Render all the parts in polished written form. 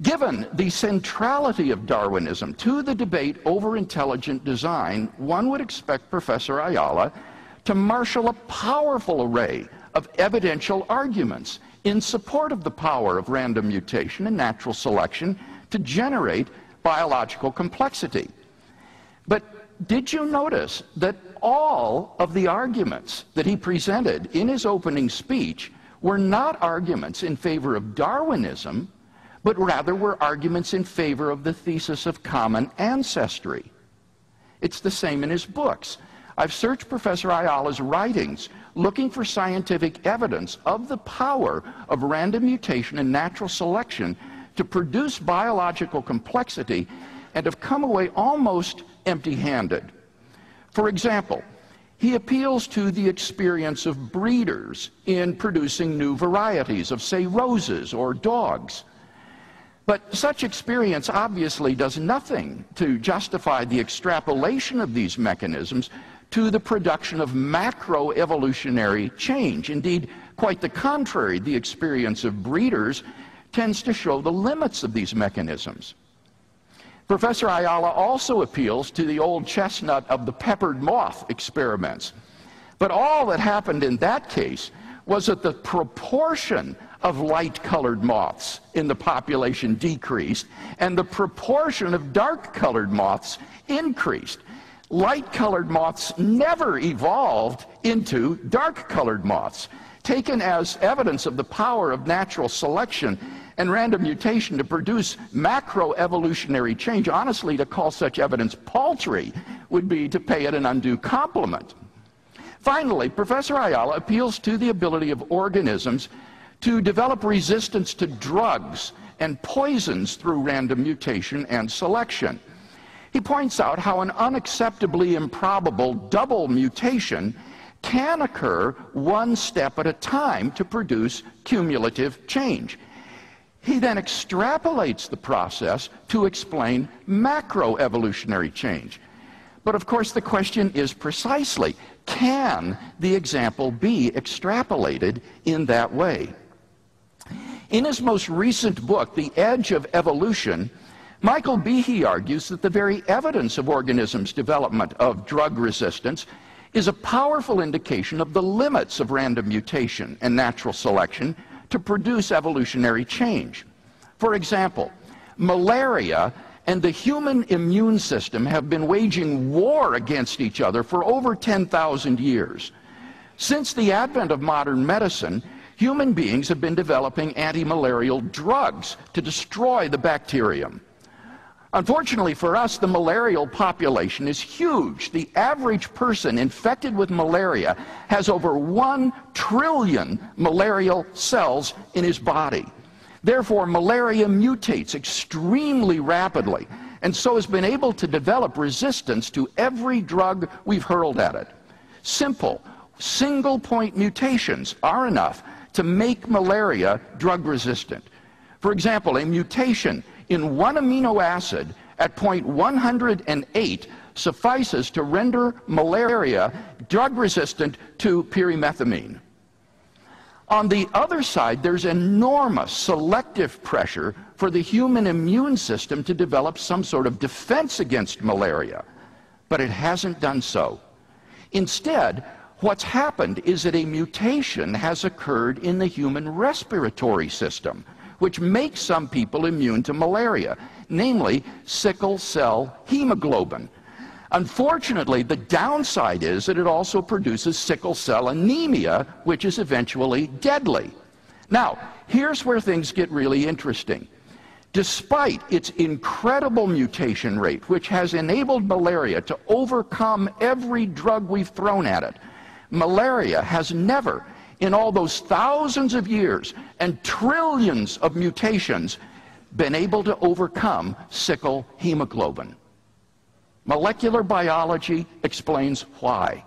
Given the centrality of Darwinism to the debate over intelligent design, one would expect Professor Ayala to marshal a powerful array of evidential arguments in support of the power of random mutation and natural selection to generate biological complexity. But did you notice that all of the arguments that he presented in his opening speech were not arguments in favor of Darwinism, but rather were arguments in favor of the thesis of common ancestry? It's the same in his books. I've searched Professor Ayala's writings looking for scientific evidence of the power of random mutation and natural selection to produce biological complexity, and have come away almost empty-handed. For example, he appeals to the experience of breeders in producing new varieties of, say, roses or dogs. But such experience obviously does nothing to justify the extrapolation of these mechanisms to the production of macroevolutionary change. Indeed, quite the contrary, the experience of breeders tends to show the limits of these mechanisms. Professor Ayala also appeals to the old chestnut of the peppered moth experiments. But all that happened in that case was that the proportion of light-colored moths in the population decreased, and the proportion of dark-colored moths increased. Light-colored moths never evolved into dark-colored moths. Taken as evidence of the power of natural selection and random mutation to produce macroevolutionary change, honestly, to call such evidence paltry would be to pay it an undue compliment. Finally, Professor Ayala appeals to the ability of organisms to develop resistance to drugs and poisons through random mutation and selection. He points out how an unacceptably improbable double mutation can occur one step at a time to produce cumulative change. He then extrapolates the process to explain macroevolutionary change. But of course the question is precisely, can the example be extrapolated in that way? In his most recent book, The Edge of Evolution, Michael Behe argues that the very evidence of organisms' development of drug resistance is a powerful indication of the limits of random mutation and natural selection to produce evolutionary change. For example, malaria and the human immune system have been waging war against each other for over 10,000 years. Since the advent of modern medicine, human beings have been developing anti-malarial drugs to destroy the bacterium. Unfortunately for us, the malarial population is huge. The average person infected with malaria has over 1 trillion malarial cells in his body. Therefore, malaria mutates extremely rapidly, and so has been able to develop resistance to every drug we've hurled at it. Simple, single-point mutations are enough to make malaria drug-resistant. For example, a mutation in one amino acid at point 108 suffices to render malaria drug-resistant to pyrimethamine. On the other side, there's enormous selective pressure for the human immune system to develop some sort of defense against malaria, but it hasn't done so. Instead, what's happened is that a mutation has occurred in the human respiratory system, which makes some people immune to malaria, namely sickle cell hemoglobin. Unfortunately, the downside is that it also produces sickle cell anemia, which is eventually deadly. Now, here's where things get really interesting. Despite its incredible mutation rate, which has enabled malaria to overcome every drug we've thrown at it, malaria has never, in all those thousands of years and trillions of mutations, been able to overcome sickle hemoglobin. Molecular biology explains why.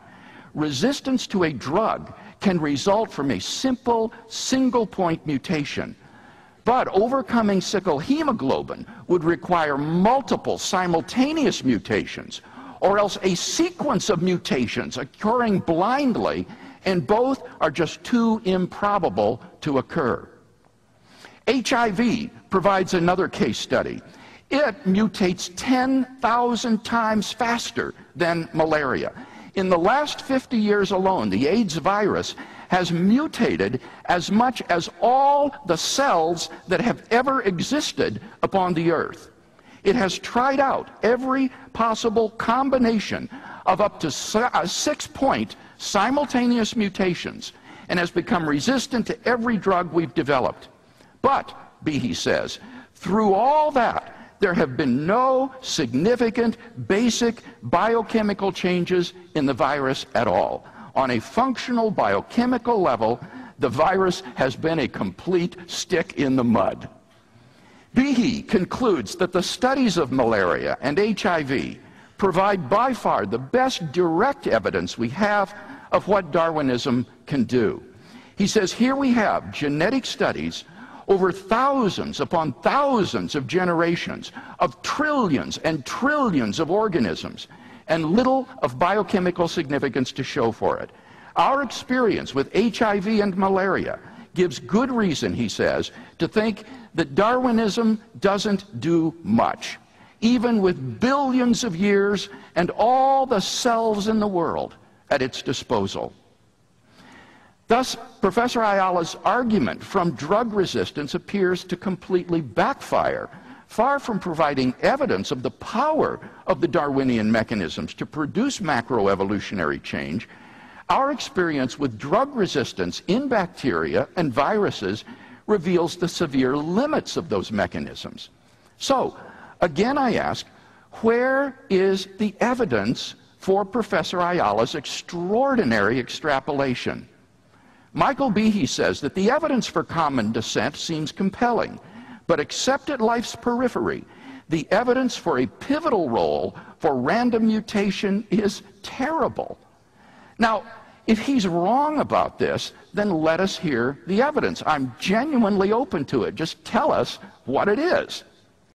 Resistance to a drug can result from a simple single-point mutation, but overcoming sickle hemoglobin would require multiple simultaneous mutations, or else a sequence of mutations occurring blindly, and both are just too improbable to occur. HIV provides another case study. It mutates 10,000 times faster than malaria. In the last 50 years alone, the AIDS virus has mutated as much as all the cells that have ever existed upon the earth. It has tried out every possible combination of up to 6-point simultaneous mutations and has become resistant to every drug we've developed. But, Behe says, through all that, there have been no significant basic biochemical changes in the virus at all. On a functional biochemical level, the virus has been a complete stick in the mud. Behe concludes that the studies of malaria and HIV provide by far the best direct evidence we have of what Darwinism can do. He says, here we have genetic studies over thousands upon thousands of generations of trillions and trillions of organisms, and little of biochemical significance to show for it. Our experience with HIV and malaria gives good reason, he says, to think that Darwinism doesn't do much, even with billions of years and all the cells in the world at its disposal. Thus, Professor Ayala's argument from drug resistance appears to completely backfire. Far from providing evidence of the power of the Darwinian mechanisms to produce macroevolutionary change, our experience with drug resistance in bacteria and viruses reveals the severe limits of those mechanisms. So, again I ask, where is the evidence for Professor Ayala's extraordinary extrapolation? Michael Behe says that the evidence for common descent seems compelling, but except at life's periphery, the evidence for a pivotal role for random mutation is terrible. Now, if he's wrong about this, then let us hear the evidence. I'm genuinely open to it. Just tell us what it is.